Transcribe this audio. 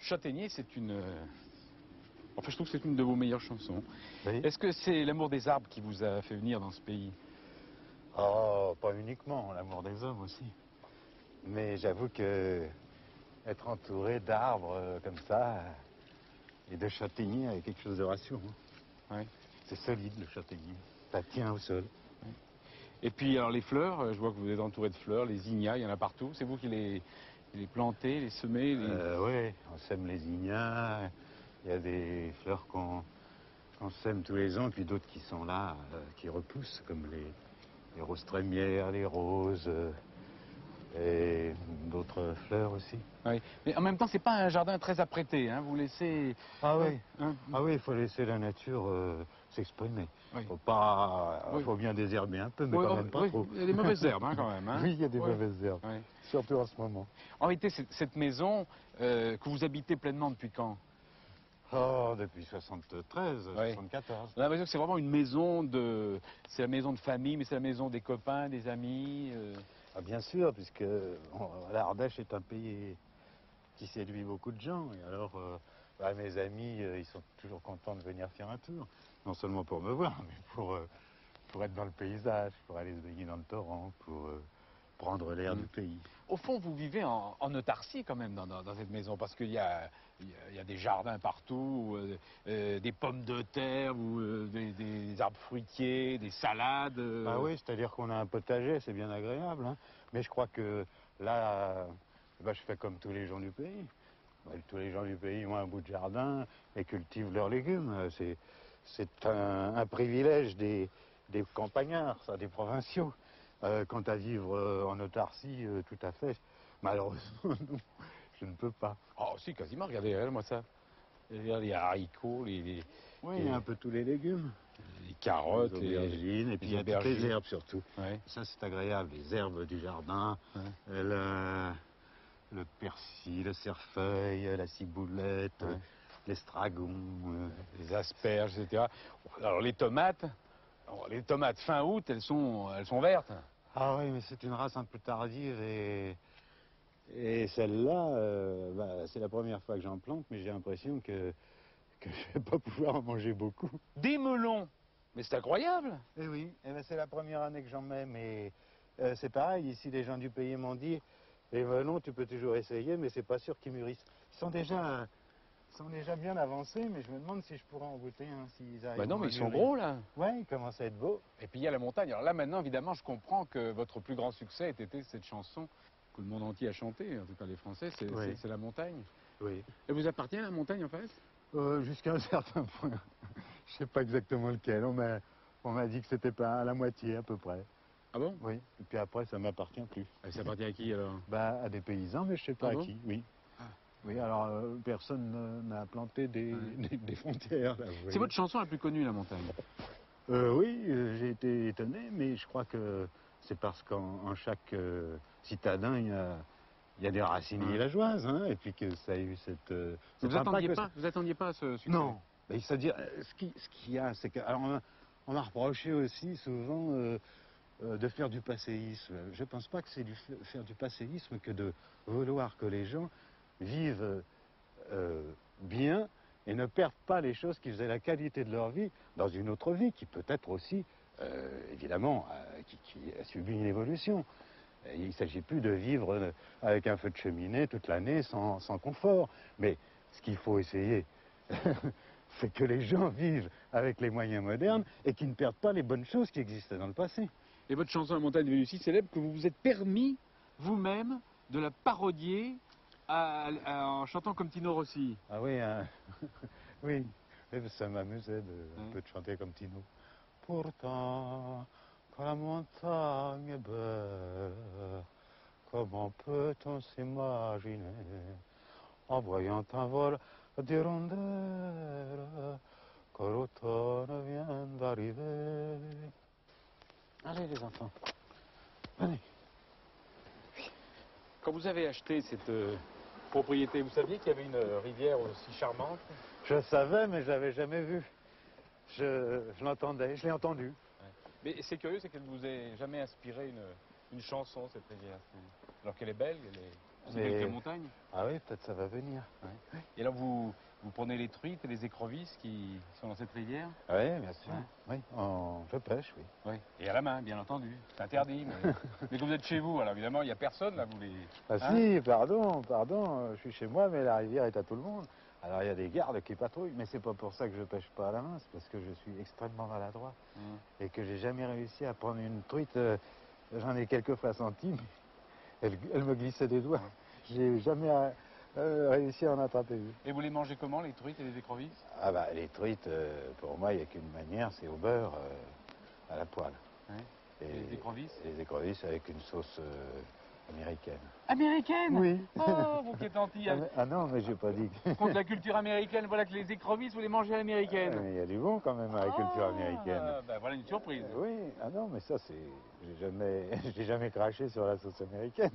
Châtaignier, c'est une... Enfin, je trouve que c'est une de vos meilleures chansons. Oui. Est-ce que c'est l'amour des arbres qui vous a fait venir dans ce pays? Oh, pas uniquement, l'amour des hommes aussi. Mais j'avoue que être entouré d'arbres comme ça et de châtaigniers a quelque chose de rassurant. Ouais. C'est solide le châtaignier, ça tient au sol. Et puis, alors les fleurs, je vois que vous êtes entouré de fleurs, les zinnias, il y en a partout. C'est vous qui les plantez, les semez Oui, on sème les zinnias. Il y a des fleurs qu'on sème tous les ans, puis d'autres qui sont là, qui repoussent, comme les roses trémières, les roses, et d'autres fleurs aussi. Oui. Mais en même temps, c'est pas un jardin très apprêté, hein. Vous laissez... Ah oui, Hein, ah oui, il faut laisser la nature s'exprimer. Oui. Il faut bien désherber un peu, mais oui, quand même pas oui, trop. il y a des mauvaises herbes, hein, quand même. Hein. Oui, il y a des Oui. mauvaises herbes, Oui. surtout en ce moment. En réalité, cette maison que vous habitez pleinement depuis quand? Oh, depuis 73, Oui. 74. On a l'impression que c'est vraiment une maison de... C'est la maison de famille, mais c'est la maison des copains, des amis. Ah, bien sûr, puisque l'Ardèche est un pays qui séduit beaucoup de gens. Et alors, mes amis, ils sont toujours contents de venir faire un tour. Non seulement pour me voir, mais pour être dans le paysage, pour aller se baigner dans le torrent, pour prendre l'air du pays. Au fond, vous vivez en autarcie quand même dans cette maison, parce qu'il y a des jardins partout, des pommes de terre, ou, des arbres fruitiers, des salades. Ah oui, c'est-à-dire qu'on a un potager, c'est bien agréable. Hein. Mais je crois que là, je fais comme tous les gens du pays. Tous les gens du pays ont un bout de jardin et cultivent leurs légumes. C'est un privilège des campagnards, ça, des provinciaux. Quant à vivre en autarcie, tout à fait. Malheureusement, non, je ne peux pas. Oh si, quasiment, regardez, moi ça. Regardez, les haricots, Oui, il y a un peu tous les légumes. les carottes, Les aubergines, et puis il y a toutes les herbes surtout. Ouais. Ça, c'est agréable, les herbes du jardin, Ouais. le persil, le cerfeuil, la ciboulette, Ouais. l'estragon. Les asperges, etc. Alors les tomates fin août, elles sont vertes. Ah oui, mais c'est une race un peu tardive et celle-là, c'est la première fois que j'en plante, mais j'ai l'impression que je vais pas pouvoir en manger beaucoup. Des melons. Mais c'est incroyable. Eh oui, c'est la première année que j'en mets, mais c'est pareil, ici les gens du pays m'ont dit, les melons tu peux toujours essayer, mais c'est pas sûr qu'ils mûrissent. Ils sont déjà bien avancés, mais je me demande si je pourrais en goûter un, s'ils arrivent Bah non, mais à ils sont mûrir. gros là. Ouais, ils commencent à être beaux. Et puis il y a la montagne. Alors là maintenant, évidemment, je comprends que votre plus grand succès ait été cette chanson que le monde entier a chantée, en tout cas les Français, Oui. c'est la montagne. Oui. Elle vous appartient la montagne en fait? Jusqu'à un certain point. Je sais pas exactement lequel. On m'a dit que c'était pas à la moitié à peu près. Ah bon? Oui. Et puis après, ça m'appartient plus. Elle s'appartient à qui alors? À des paysans, mais je sais pas Ah à bon? qui. Oui. Ah. Oui, alors personne n'a planté des frontières. Là, C'est votre chanson la plus connue, la montagne? Oui, j'ai été étonné, mais je crois que c'est parce qu'en chaque citadin, il y a des racines villageoise, hein, et puis que ça a eu Vous attendiez pas à ce succès? Non, mais c'est-à-dire, ce qu'il y a, c'est que, alors, on m'a reproché aussi souvent de faire du passéisme. Je ne pense pas que c'est faire du passéisme que de vouloir que les gens vivent bien et ne perdent pas les choses qui faisaient la qualité de leur vie dans une autre vie qui peut être aussi, évidemment, qui a subi une évolution. Il ne s'agit plus de vivre avec un feu de cheminée toute l'année sans confort. Mais ce qu'il faut essayer, c'est que les gens vivent avec les moyens modernes et qu'ils ne perdent pas les bonnes choses qui existaient dans le passé. Et votre chanson La montagne est devenue si célèbre que vous vous êtes permis, vous-même, de la parodier en chantant comme Tino Rossi. Ah oui, hein. Oui, ça m'amusait un peu de chanter comme Tino. Pourtant, quand la montagne est belle, comment peut-on s'imaginer en voyant un vol d'hirondelles que l'automne vient d'arriver. Allez les enfants, venez. Quand vous avez acheté cette propriété, vous saviez qu'il y avait une rivière aussi charmante? Je savais, mais je l'avais jamais vue. Je l'entendais, je l'ai entendue. Ouais. Mais c'est curieux, c'est qu'elle ne vous ait jamais inspiré une chanson, cette rivière. Alors qu'elle est belle, C'est Mais- quelques montagnes. Ah oui, peut-être ça va venir. Ouais. Et là, vous prenez les truites et les écrevisses qui sont dans cette rivière? Oui, bien sûr. Ouais. Oui, je pêche, oui. Oui. Et à la main, bien entendu. C'est interdit. Mais quand vous êtes chez vous, alors évidemment, il n'y a personne là, vous les... Ah Hein? si, pardon, je suis chez moi, mais la rivière est à tout le monde. Alors il y a des gardes qui patrouillent, mais c'est pas pour ça que je pêche pas à la main, c'est parce que je suis extrêmement maladroit et que j'ai jamais réussi à prendre une truite. J'en ai quelques fois senti, mais elle me glissait des doigts. J'ai jamais réussi à en attraper une. Et vous les mangez comment, les truites et les écrevisses? Ah bah les truites, pour moi, il n'y a qu'une manière, c'est au beurre, à la poêle. Ouais. Et Les écrevisses? Les écrevisses avec une sauce américaine. Américaine? Oui. Oh, vous qui êtes anti Ah non, mais j'ai pas dit que... contre la culture américaine, voilà que les écrevisses, vous les mangez à l'américaine. Mais il y a du bon quand même à la culture américaine. Ben voilà une surprise. Oui, ah non, mais ça c'est... J'ai jamais craché sur la sauce américaine.